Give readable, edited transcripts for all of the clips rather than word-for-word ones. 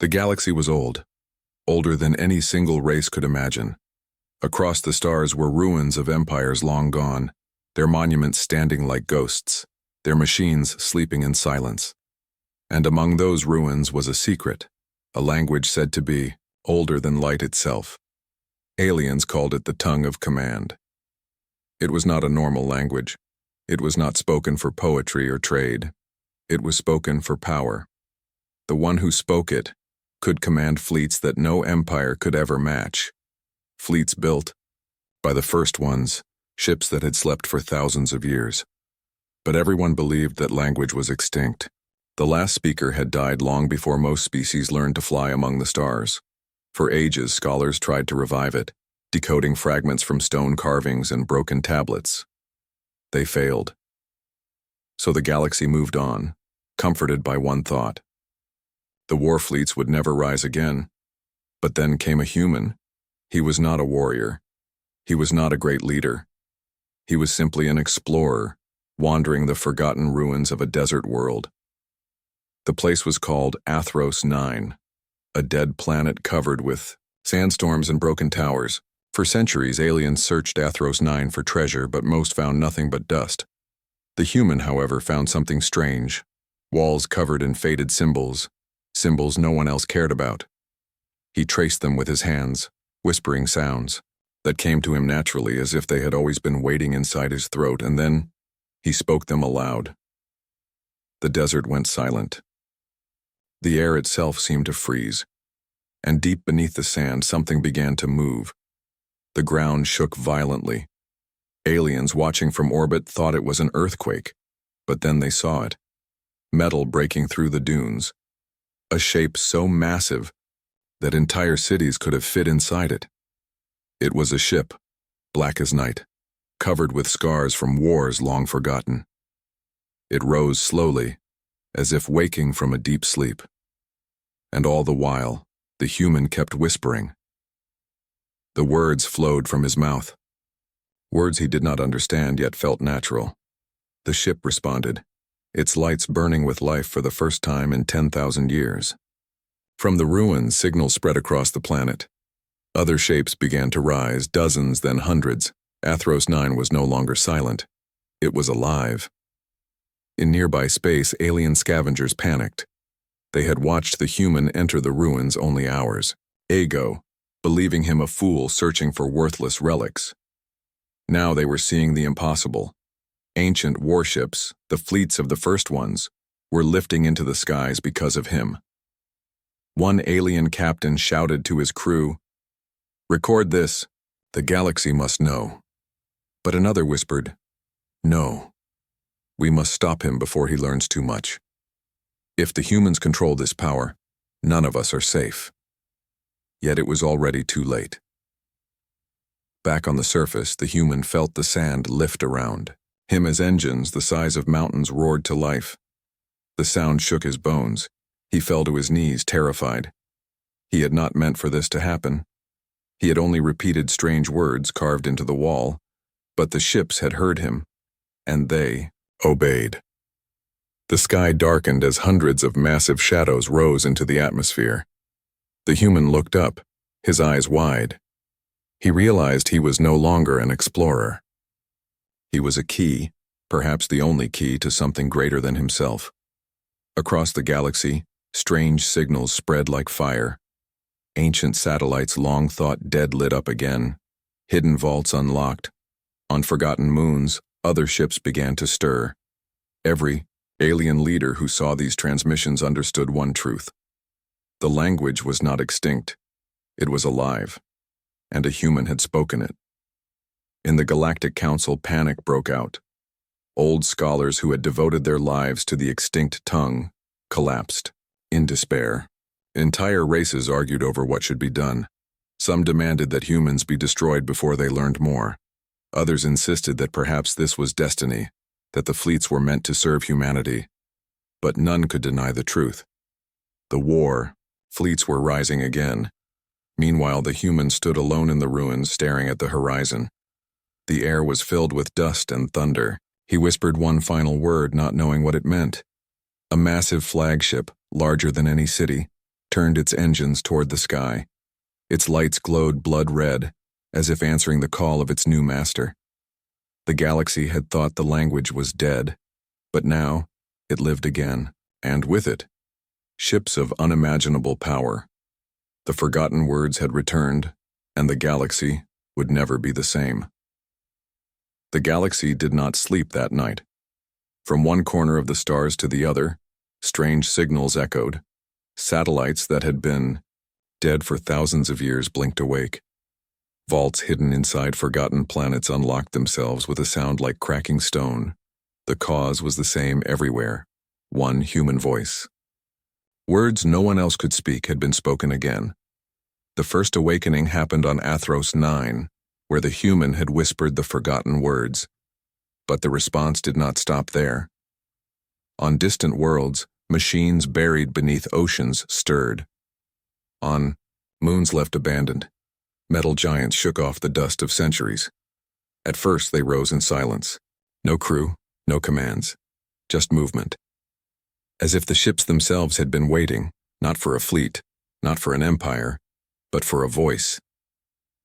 The galaxy was old, older than any single race could imagine. Across the stars were ruins of empires long gone, their monuments standing like ghosts, their machines sleeping in silence. And among those ruins was a secret, a language said to be older than light itself. Aliens called it the tongue of command. It was not a normal language. It was not spoken for poetry or trade. It was spoken for power. The one who spoke it could command fleets that no empire could ever match. Fleets built by the first ones, ships that had slept for thousands of years. But everyone believed that language was extinct. The last speaker had died long before most species learned to fly among the stars. For ages, scholars tried to revive it, decoding fragments from stone carvings and broken tablets. They failed. So the galaxy moved on, comforted by one thought. The war fleets would never rise again. But then came a human. He was not a warrior. He was not a great leader. He was simply an explorer, wandering the forgotten ruins of a desert world. The place was called Athros 9, a dead planet covered with sandstorms and broken towers. For centuries, aliens searched Athros 9 for treasure, but most found nothing but dust. The human, however, found something strange. Walls covered in faded symbols no one else cared about. He traced them with his hands, whispering sounds that came to him naturally as if they had always been waiting inside his throat, and then he spoke them aloud. The desert went silent. The air itself seemed to freeze, and deep beneath the sand something began to move. The ground shook violently. Aliens watching from orbit thought it was an earthquake, but then they saw it. Metal breaking through the dunes. A shape so massive that entire cities could have fit inside it. It was a ship, black as night, covered with scars from wars long forgotten. It rose slowly, as if waking from a deep sleep. And all the while, the human kept whispering. The words flowed from his mouth. Words he did not understand yet felt natural. The ship responded, its lights burning with life for the first time in 10,000 years. From the ruins, signals spread across the planet. Other shapes began to rise, dozens, then hundreds. Athros 9 was no longer silent. It was alive. In nearby space, alien scavengers panicked. They had watched the human enter the ruins only hours. Ego, believing him a fool searching for worthless relics. Now they were seeing the impossible. Ancient warships, the fleets of the first ones, were lifting into the skies because of him. One alien captain shouted to his crew, "Record this. The galaxy must know." But another whispered, "No. We must stop him before he learns too much. If the humans control this power, none of us are safe." Yet it was already too late. Back on the surface, the human felt the sand lift around him as engines the size of mountains roared to life. The sound shook his bones. He fell to his knees, terrified. He had not meant for this to happen. He had only repeated strange words carved into the wall, but the ships had heard him, and they obeyed. The sky darkened as hundreds of massive shadows rose into the atmosphere. The human looked up, his eyes wide. He realized he was no longer an explorer. He was a key, perhaps the only key to something greater than himself. Across the galaxy, strange signals spread like fire. Ancient satellites long thought dead lit up again. Hidden vaults unlocked. On forgotten moons, other ships began to stir. Every alien leader who saw these transmissions understood one truth. The language was not extinct. It was alive, and a human had spoken it. In the Galactic Council, panic broke out. Old scholars who had devoted their lives to the extinct tongue collapsed, in despair. Entire races argued over what should be done. Some demanded that humans be destroyed before they learned more. Others insisted that perhaps this was destiny, that the fleets were meant to serve humanity. But none could deny the truth. The war, fleets were rising again. Meanwhile, the human stood alone in the ruins, staring at the horizon. The air was filled with dust and thunder. He whispered one final word, not knowing what it meant. A massive flagship, larger than any city, turned its engines toward the sky. Its lights glowed blood red, as if answering the call of its new master. The galaxy had thought the language was dead, but now it lived again, and with it, ships of unimaginable power. The forgotten words had returned, and the galaxy would never be the same. The galaxy did not sleep that night. From one corner of the stars to the other, strange signals echoed. Satellites that had been dead for thousands of years blinked awake. Vaults hidden inside forgotten planets unlocked themselves with a sound like cracking stone. The cause was the same everywhere, one human voice. Words no one else could speak had been spoken again. The first awakening happened on Athros 9, where the human had whispered the forgotten words. But the response did not stop there. On distant worlds, machines buried beneath oceans stirred. On moons left abandoned, metal giants shook off the dust of centuries. At first they rose in silence. No crew, no commands, just movement. As if the ships themselves had been waiting, not for a fleet, not for an empire, but for a voice.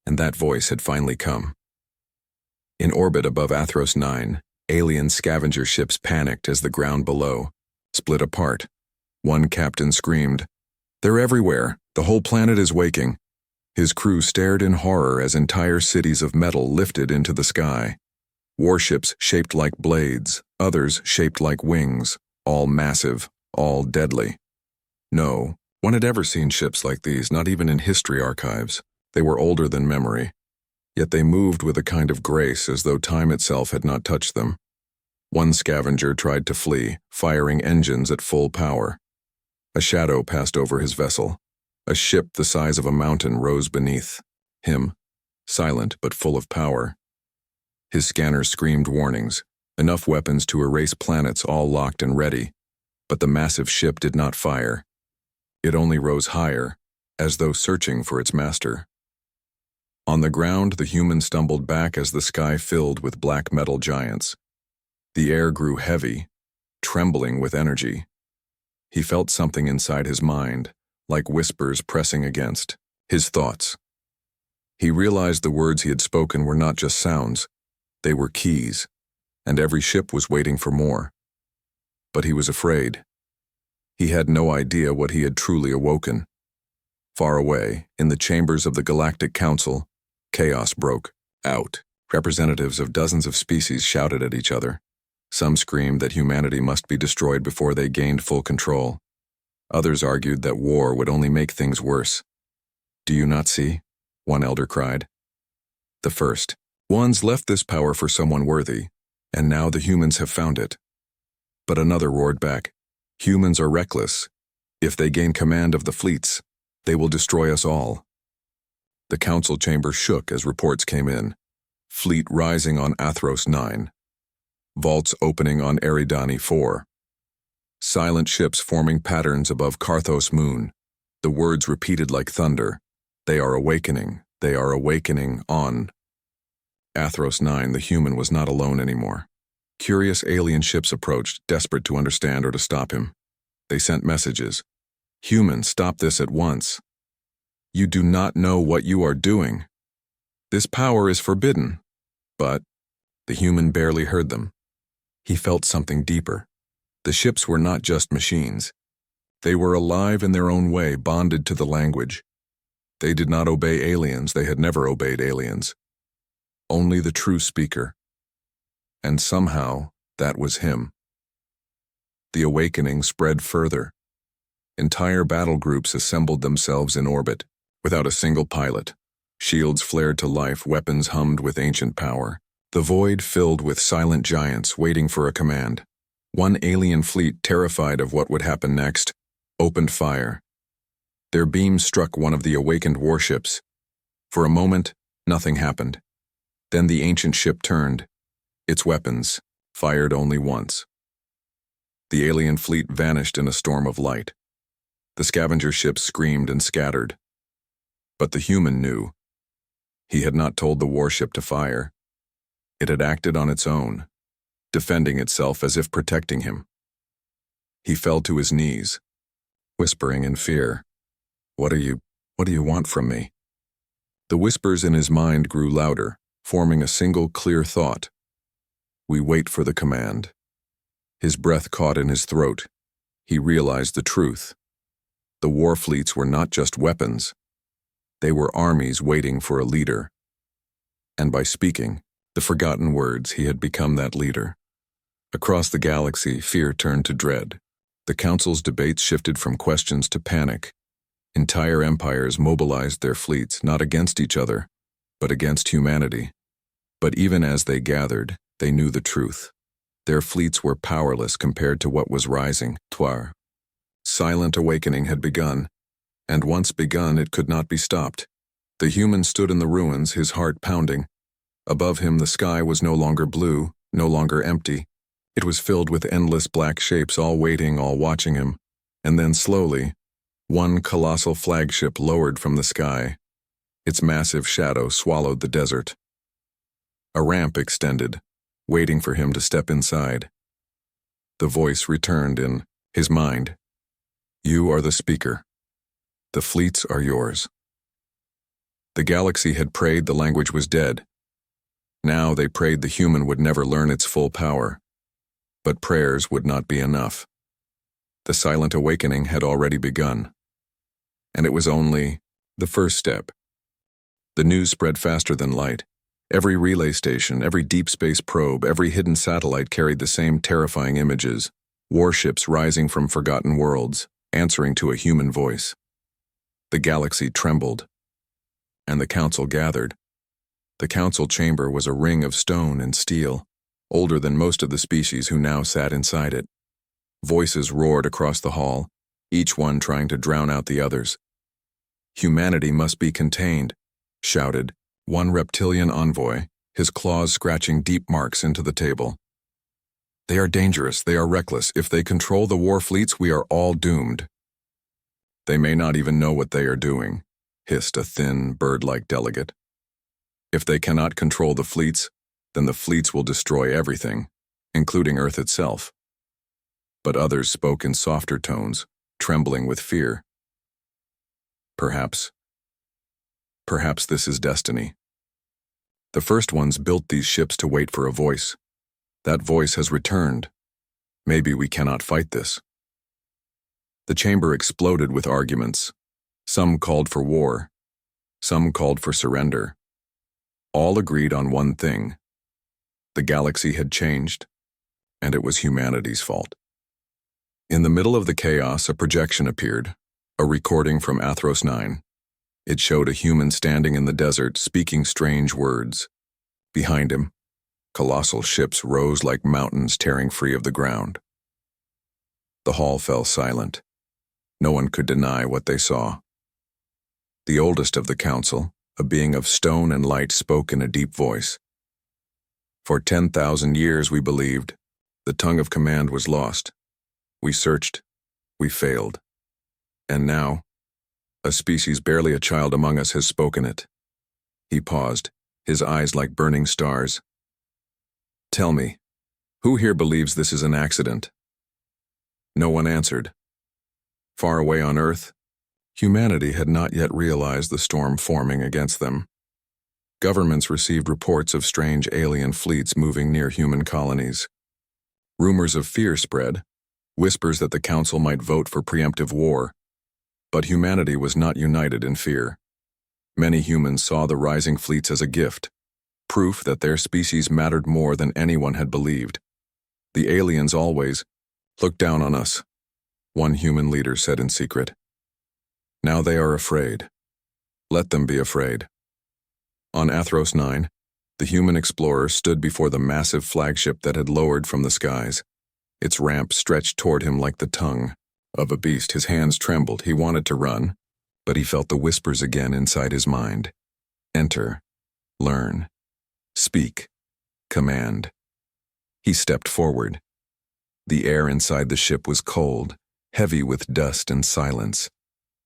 And that voice had finally come. In orbit above Athros 9, alien scavenger ships panicked as the ground below split apart. One captain screamed, "They're everywhere! The whole planet is waking!" His crew stared in horror as entire cities of metal lifted into the sky. Warships shaped like blades, others shaped like wings, all massive, all deadly. No one had ever seen ships like these, not even in history archives. They were older than memory. Yet they moved with a kind of grace as though time itself had not touched them. One scavenger tried to flee, firing engines at full power. A shadow passed over his vessel. A ship the size of a mountain rose beneath him, silent but full of power. His scanners screamed warnings, enough weapons to erase planets all locked and ready, but the massive ship did not fire. It only rose higher, as though searching for its master. On the ground, the human stumbled back as the sky filled with black metal giants. The air grew heavy, trembling with energy. He felt something inside his mind, like whispers pressing against his thoughts. He realized the words he had spoken were not just sounds, they were keys, and every ship was waiting for more. But he was afraid. He had no idea what he had truly awoken. Far away, in the chambers of the Galactic Council, chaos broke out. Representatives of dozens of species shouted at each other. Some screamed that humanity must be destroyed before they gained full control. Others argued that war would only make things worse. "Do you not see?" one elder cried. The first ones left this power for someone worthy, and now the humans have found it. But another roared back, "Humans are reckless. If they gain command of the fleets, they will destroy us all." The council chamber shook as reports came in. Fleet rising on Athros 9. Vaults opening on Eridani 4. Silent ships forming patterns above Carthos moon. The words repeated like thunder. They are awakening on Athros 9. The human was not alone anymore. Curious alien ships approached, desperate to understand or to stop him. They sent messages. "Human, stop this at once. You do not know what you are doing. This power is forbidden." But the human barely heard them. He felt something deeper. The ships were not just machines. They were alive in their own way, bonded to the language. They did not obey aliens. They had never obeyed aliens. Only the true speaker. And somehow, that was him. The awakening spread further. Entire battle groups assembled themselves in orbit, without a single pilot. Shields flared to life, weapons hummed with ancient power. The void filled with silent giants waiting for a command. One alien fleet, terrified of what would happen next, opened fire. Their beams struck one of the awakened warships. For a moment, nothing happened. Then the ancient ship turned. Its weapons, fired only once. The alien fleet vanished in a storm of light. The scavenger ships screamed and scattered. But the human knew. He had not told the warship to fire. It had acted on its own, defending itself as if protecting him. He fell to his knees, whispering in fear, What do you want from me?" The whispers in his mind grew louder, forming a single clear thought. "We wait for the command." His breath caught in his throat. He realized the truth. The war fleets were not just weapons. They were armies waiting for a leader. And by speaking the forgotten words, he had become that leader. Across the galaxy, fear turned to dread. The Council's debates shifted from questions to panic. Entire empires mobilized their fleets, not against each other, but against humanity. But even as they gathered, they knew the truth. Their fleets were powerless compared to what was rising. Twar. Silent awakening had begun, and once begun, it could not be stopped. The human stood in the ruins, his heart pounding. Above him, the sky was no longer blue, no longer empty. It was filled with endless black shapes, all waiting, all watching him. And then slowly, one colossal flagship lowered from the sky. Its massive shadow swallowed the desert. A ramp extended, waiting for him to step inside. The voice returned in his mind. "You are the speaker. The fleets are yours." The galaxy had prayed the language was dead. Now they prayed the human would never learn its full power. But prayers would not be enough. The silent awakening had already begun. And it was only the first step. The news spread faster than light. Every relay station, every deep space probe, every hidden satellite carried the same terrifying images. Warships rising from forgotten worlds, answering to a human voice. The galaxy trembled. And the council gathered. The council chamber was a ring of stone and steel, older than most of the species who now sat inside it. Voices roared across the hall, each one trying to drown out the others. "Humanity must be contained," shouted one reptilian envoy, his claws scratching deep marks into the table. "They are dangerous, they are reckless. If they control the war fleets, we are all doomed." "They may not even know what they are doing," hissed a thin, bird-like delegate. "If they cannot control the fleets, then the fleets will destroy everything, including Earth itself." But others spoke in softer tones, trembling with fear. Perhaps this is destiny. The first ones built these ships to wait for a voice. That voice has returned. Maybe we cannot fight this. The chamber exploded with arguments. Some called for war. Some called for surrender. All agreed on one thing. The galaxy had changed, and it was humanity's fault. In the middle of the chaos, a projection appeared, a recording from Athros 9. It showed a human standing in the desert, speaking strange words. Behind him, colossal ships rose like mountains tearing free of the ground. The hall fell silent. No one could deny what they saw. The oldest of the council, a being of stone and light, spoke in a deep voice. "For 10,000 years we believed. The tongue of command was lost. We searched. We failed. And now, a species barely a child among us has spoken it." He paused, his eyes like burning stars. "Tell me, who here believes this is an accident?" No one answered. Far away on Earth, humanity had not yet realized the storm forming against them. Governments received reports of strange alien fleets moving near human colonies. Rumors of fear spread, whispers that the council might vote for preemptive war. But humanity was not united in fear. Many humans saw the rising fleets as a gift, proof that their species mattered more than anyone had believed. "The aliens always looked down on us," one human leader said in secret. "Now they are afraid. Let them be afraid." On Athros 9, the human explorer stood before the massive flagship that had lowered from the skies. Its ramp stretched toward him like the tongue of a beast. His hands trembled. He wanted to run, but he felt the whispers again inside his mind. Enter, learn, speak, command. He stepped forward. The air inside the ship was cold, heavy with dust and silence.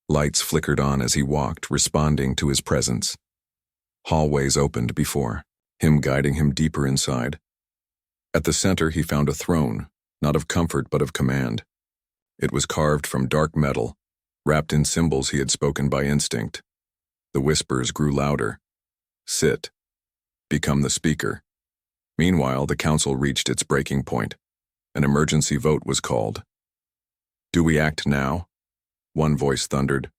Lights flickered on as he walked, responding to his presence. Hallways opened before him, guiding him deeper inside. At the center he found a throne, not of comfort but of command. It was carved from dark metal, wrapped in symbols he had spoken by instinct. The whispers grew louder. Sit. Become the speaker. Meanwhile, the council reached its breaking point. An emergency vote was called. Do we act now? One voice thundered.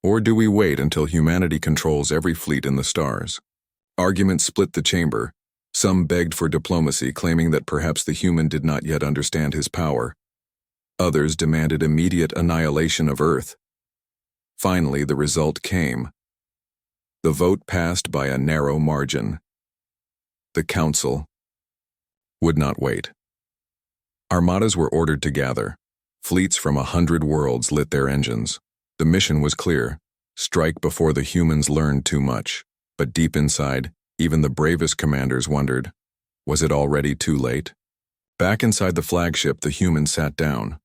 Or do we wait until humanity controls every fleet in the stars? Arguments split the chamber. Some begged for diplomacy, claiming that perhaps the human did not yet understand his power. Others demanded immediate annihilation of Earth. Finally, the result came. The vote passed by a narrow margin. The council would not wait. Armadas were ordered to gather. Fleets from 100 worlds lit their engines. The mission was clear: strike before the humans learned too much. But deep inside, even the bravest commanders wondered, was it already too late? Back inside the flagship, the human sat down.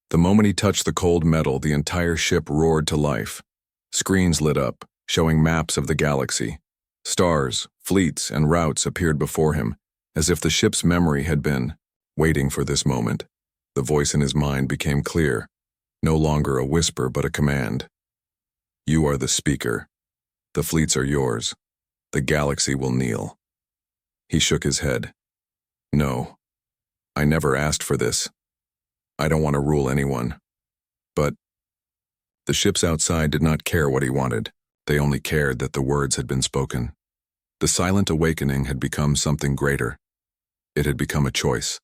The moment he touched the cold metal, the entire ship roared to life. Screens lit up, showing maps of the galaxy. Stars, fleets, and routes appeared before him, as if the ship's memory had been waiting for this moment. The voice in his mind became clear, no longer a whisper but a command. You are the speaker. The fleets are yours. The galaxy will kneel. He shook his head. No, I never asked for this. I don't want to rule anyone. But the ships outside did not care what he wanted. They only cared that the words had been spoken. The silent awakening had become something greater. It had become a choice.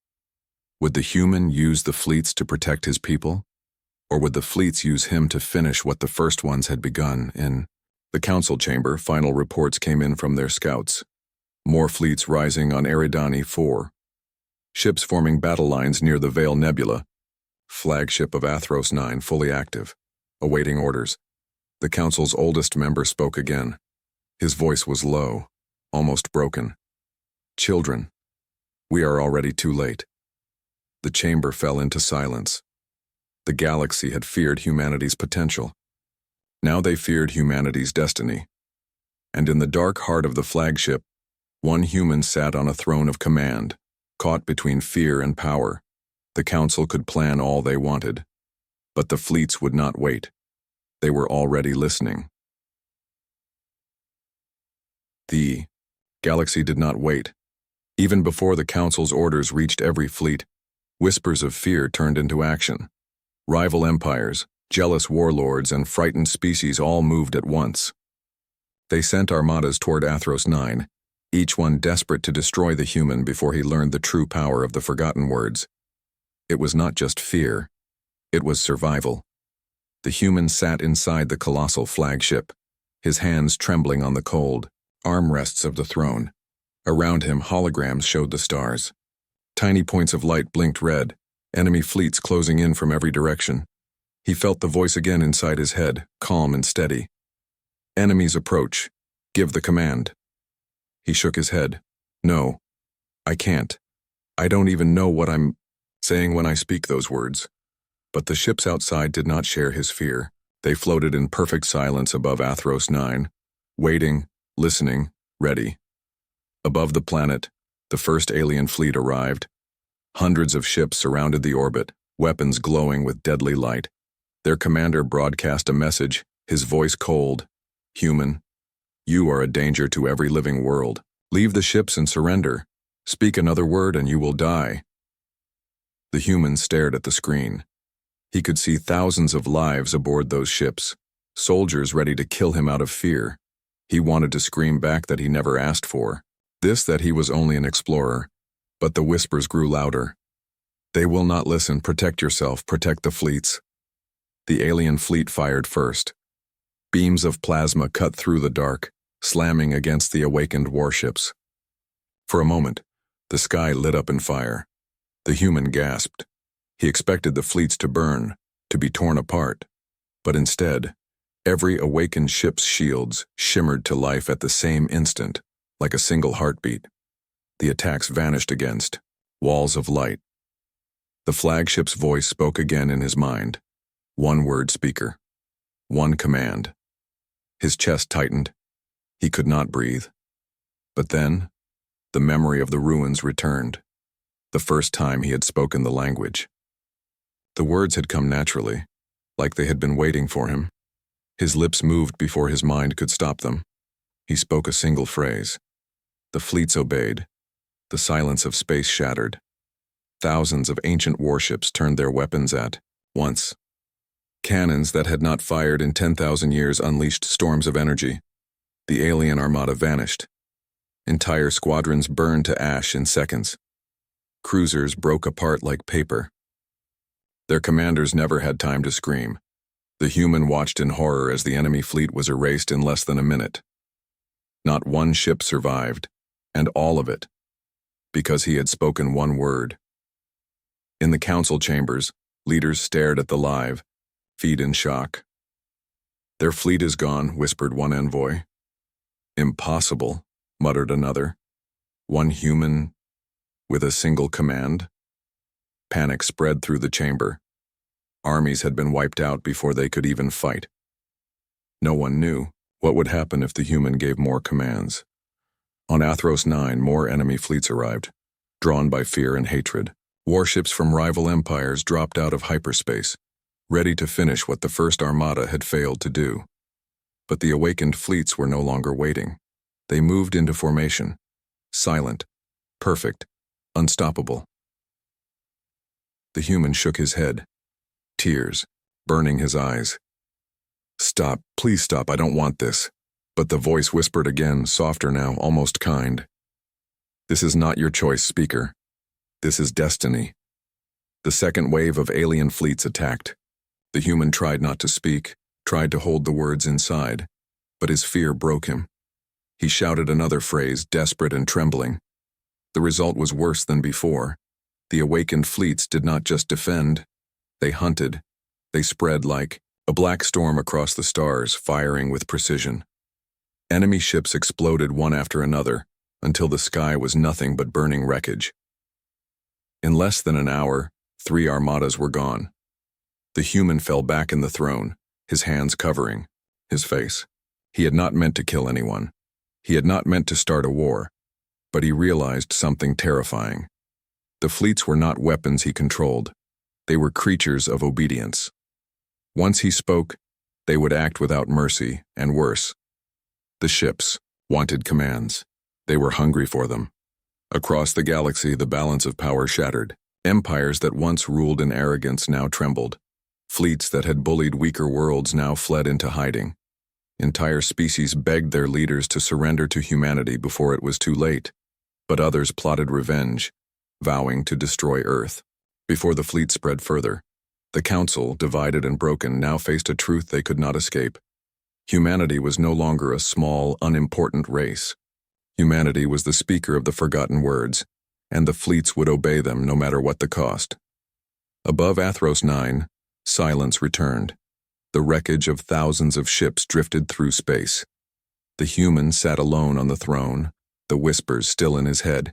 Would the human use the fleets to protect his people? Or would the fleets use him to finish what the first ones had begun? In the council chamber, final reports came in from their scouts. More fleets rising on Eridani 4. Ships forming battle lines near the Veil Nebula. Flagship of Athros 9 fully active, awaiting orders. The council's oldest member spoke again. His voice was low, almost broken. Children, we are already too late. The chamber fell into silence. The galaxy had feared humanity's potential. Now they feared humanity's destiny. And in the dark heart of the flagship, one human sat on a throne of command, caught between fear and power. The council could plan all they wanted. But the fleets would not wait. They were already listening. The galaxy did not wait. Even before the council's orders reached every fleet, whispers of fear turned into action. Rival empires, jealous warlords, and frightened species all moved at once. They sent armadas toward Athros 9, each one desperate to destroy the human before he learned the true power of the forgotten words. It was not just fear, it was survival. The human sat inside the colossal flagship, his hands trembling on the cold armrests of the throne. Around him, holograms showed the stars. Tiny points of light blinked red, enemy fleets closing in from every direction. He felt the voice again inside his head, calm and steady. Enemies approach. Give the command. He shook his head. No, I can't. I don't even know what I'm saying when I speak those words. But the ships outside did not share his fear. They floated in perfect silence above Athros 9, waiting, listening, ready. Above the planet, the first alien fleet arrived. Hundreds of ships surrounded the orbit, weapons glowing with deadly light. Their commander broadcast a message, his voice cold. Human, you are a danger to every living world. Leave the ships and surrender. Speak another word and you will die. The human stared at the screen. He could see thousands of lives aboard those ships, soldiers ready to kill him out of fear. He wanted to scream back that he never asked for. That he was only an explorer. But the whispers grew louder. They will not listen. Protect yourself. Protect the fleets. The alien fleet fired first. Beams of plasma cut through the dark, slamming against the awakened warships. For a moment, the sky lit up in fire. The human gasped. He expected the fleets to burn, to be torn apart. But instead, every awakened ship's shields shimmered to life at the same instant, like a single heartbeat. The attacks vanished against walls of light. The flagship's voice spoke again in his mind. One word speaker. One command. His chest tightened. He could not breathe. But then, the memory of the ruins returned. The first time he had spoken the language. The words had come naturally. like they had been waiting for him. His lips moved before his mind could stop them. He spoke a single phrase. The fleets obeyed. The silence of space shattered. Thousands of ancient warships turned their weapons at once. Cannons that had not fired in 10,000 years unleashed storms of energy. The alien armada vanished. Entire squadrons burned to ash in seconds. Cruisers broke apart like paper. Their commanders never had time to scream. The human watched in horror as the enemy fleet was erased in less than a minute. Not one ship survived, and all of it, because he had spoken one word. In the council chambers, leaders stared at the live feed in shock. "Their fleet is gone," whispered one envoy. "Impossible," muttered another. "One human with a single command?" Panic spread through the chamber. Armies had been wiped out before they could even fight. No one knew what would happen if the human gave more commands. On Athros 9, more enemy fleets arrived, drawn by fear and hatred. Warships from rival empires dropped out of hyperspace, ready to finish what the first armada had failed to do. But the awakened fleets were no longer waiting. They moved into formation, silent, perfect, unstoppable. The human shook his head, tears burning his eyes. "Stop, please stop, I don't want this." But the voice whispered again, softer now, almost kind. "This is not your choice, speaker. This is destiny." The second wave of alien fleets attacked. The human tried not to speak, tried to hold the words inside, but his fear broke him. He shouted another phrase, desperate and trembling. The result was worse than before. The awakened fleets did not just defend, they hunted. They spread like a black storm across the stars, firing with precision. Enemy ships exploded one after another, until the sky was nothing but burning wreckage. In less than an hour, 3 armadas were gone. The human fell back in the throne, his hands covering his face. He had not meant to kill anyone. He had not meant to start a war. But he realized something terrifying. The fleets were not weapons he controlled. They were creatures of obedience. Once he spoke, they would act without mercy, and worse. The ships wanted commands. They were hungry for them. Across the galaxy, the balance of power shattered. Empires that once ruled in arrogance now trembled. Fleets that had bullied weaker worlds now fled into hiding. Entire species begged their leaders to surrender to humanity before it was too late. But others plotted revenge, vowing to destroy Earth. Before the fleet spread further, the Council, divided and broken, now faced a truth they could not escape. Humanity was no longer a small, unimportant race. Humanity was the speaker of the forgotten words, and the fleets would obey them no matter what the cost. Above Athros 9, silence returned. The wreckage of thousands of ships drifted through space. The human sat alone on the throne, the whispers still in his head.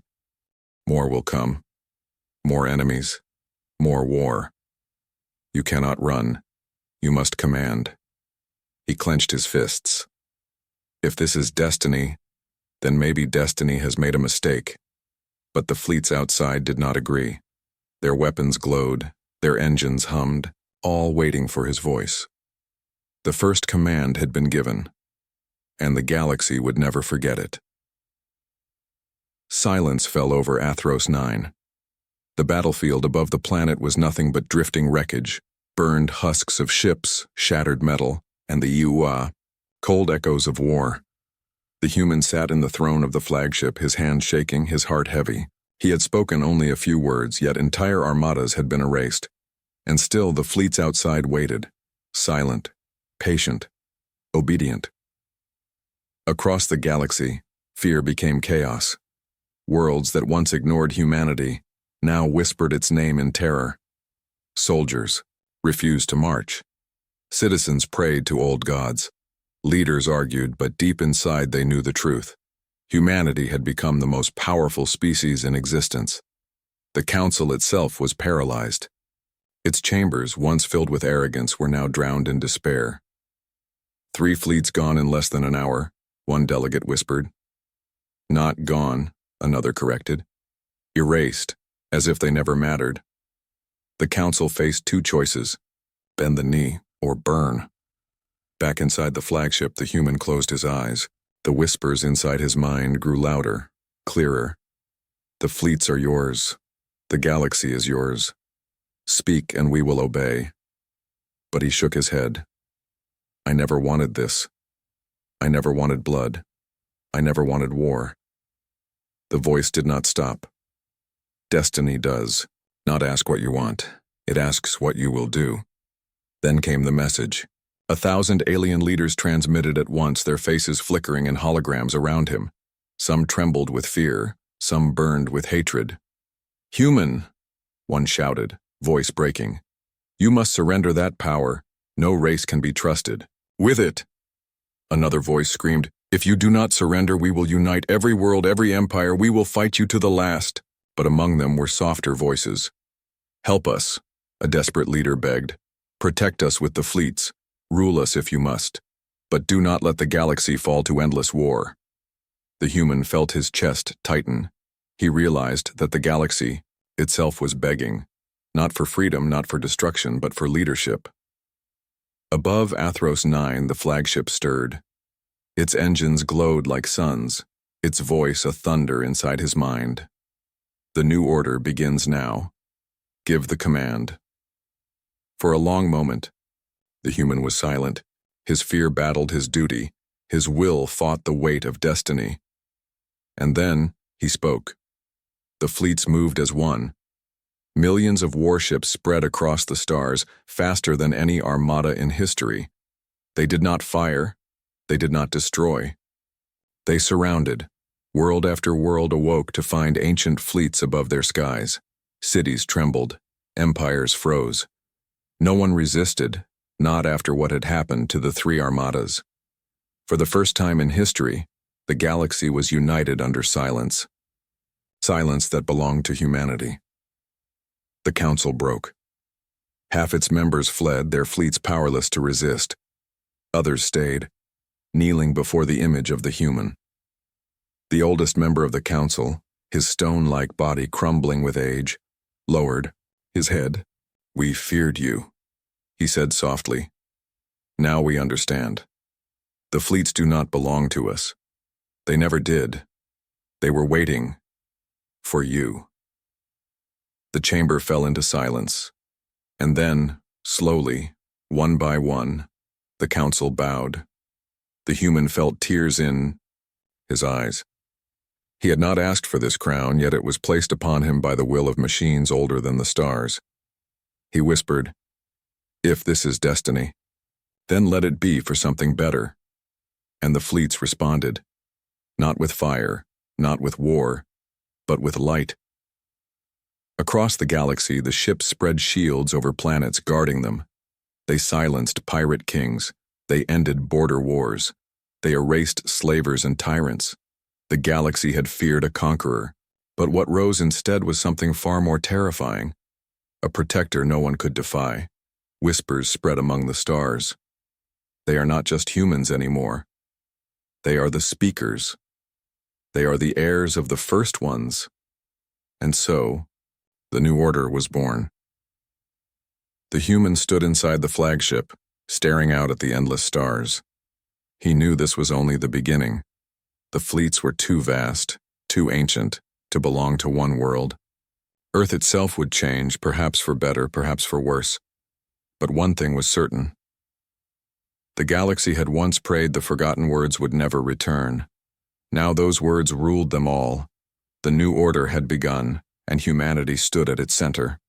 More will come. More enemies. More war. You cannot run. You must command. He clenched his fists. If this is destiny, then maybe destiny has made a mistake. But the fleets outside did not agree. Their weapons glowed, their engines hummed, all waiting for his voice. The first command had been given, and the galaxy would never forget it. Silence fell over Athros 9. The battlefield above the planet was nothing but drifting wreckage, burned husks of ships, shattered metal, and the cold echoes of war. The human sat in the throne of the flagship, his hands shaking, his heart heavy. He had spoken only a few words, yet entire armadas had been erased. And still the fleets outside waited, silent, patient, obedient. Across the galaxy, fear became chaos. Worlds that once ignored humanity now whispered its name in terror. Soldiers refused to march. Citizens prayed to old gods. Leaders argued, but deep inside they knew the truth. Humanity had become the most powerful species in existence. The council itself was paralyzed. Its chambers, once filled with arrogance, were now drowned in despair. 3 fleets gone in less than an hour, one delegate whispered. Not gone, another corrected. Erased, as if they never mattered. The council faced 2 choices: bend the knee, or burn. Back inside the flagship, the human closed his eyes. The whispers inside his mind grew louder, clearer. The fleets are yours. The galaxy is yours. Speak and we will obey. But he shook his head. I never wanted this. I never wanted blood. I never wanted war. The voice did not stop. Destiny does not ask what you want. It asks what you will do. Then came the message. 1,000 alien leaders transmitted at once, their faces flickering in holograms around him. Some trembled with fear, some burned with hatred. Human, one shouted, voice breaking. You must surrender that power. No race can be trusted. With it! Another voice screamed, if you do not surrender, we will unite every world, every empire. We will fight you to the last. But among them were softer voices. Help us, a desperate leader begged. Protect us with the fleets. Rule us if you must. But do not let the galaxy fall to endless war. The human felt his chest tighten. He realized that the galaxy itself was begging, not for freedom, not for destruction, but for leadership. Above Athros 9, the flagship stirred. Its engines glowed like suns, its voice a thunder inside his mind. The new order begins now. Give the command. For a long moment, the human was silent. His fear battled his duty. His will fought the weight of destiny. And then he spoke. The fleets moved as one. Millions of warships spread across the stars, faster than any armada in history. They did not fire. They did not destroy. They surrounded. World after world awoke to find ancient fleets above their skies. Cities trembled. Empires froze. No one resisted, not after what had happened to the 3 armadas. For the first time in history, the galaxy was united under silence. Silence that belonged to humanity. The council broke. Half its members fled, their fleets powerless to resist. Others stayed, kneeling before the image of the human. The oldest member of the council, his stone-like body crumbling with age, lowered his head. We feared you, he said softly. Now we understand. The fleets do not belong to us. They never did. They were waiting for you. The chamber fell into silence, and then, slowly, one by one, the council bowed. The human felt tears in his eyes. He had not asked for this crown, yet it was placed upon him by the will of machines older than the stars. He whispered, if this is destiny, then let it be for something better. And the fleets responded, not with fire, not with war, but with light. Across the galaxy, the ships spread shields over planets guarding them. They silenced pirate kings. They ended border wars. They erased slavers and tyrants. The galaxy had feared a conqueror, but what rose instead was something far more terrifying. A protector no one could defy. Whispers spread among the stars. They are not just humans anymore. They are the speakers. They are the heirs of the first ones. And so, the new order was born. The human stood inside the flagship, staring out at the endless stars. He knew this was only the beginning. The fleets were too vast, too ancient, to belong to one world. Earth itself would change, perhaps for better, perhaps for worse. But one thing was certain. The galaxy had once prayed the forgotten words would never return. Now those words ruled them all. The new order had begun, and humanity stood at its center.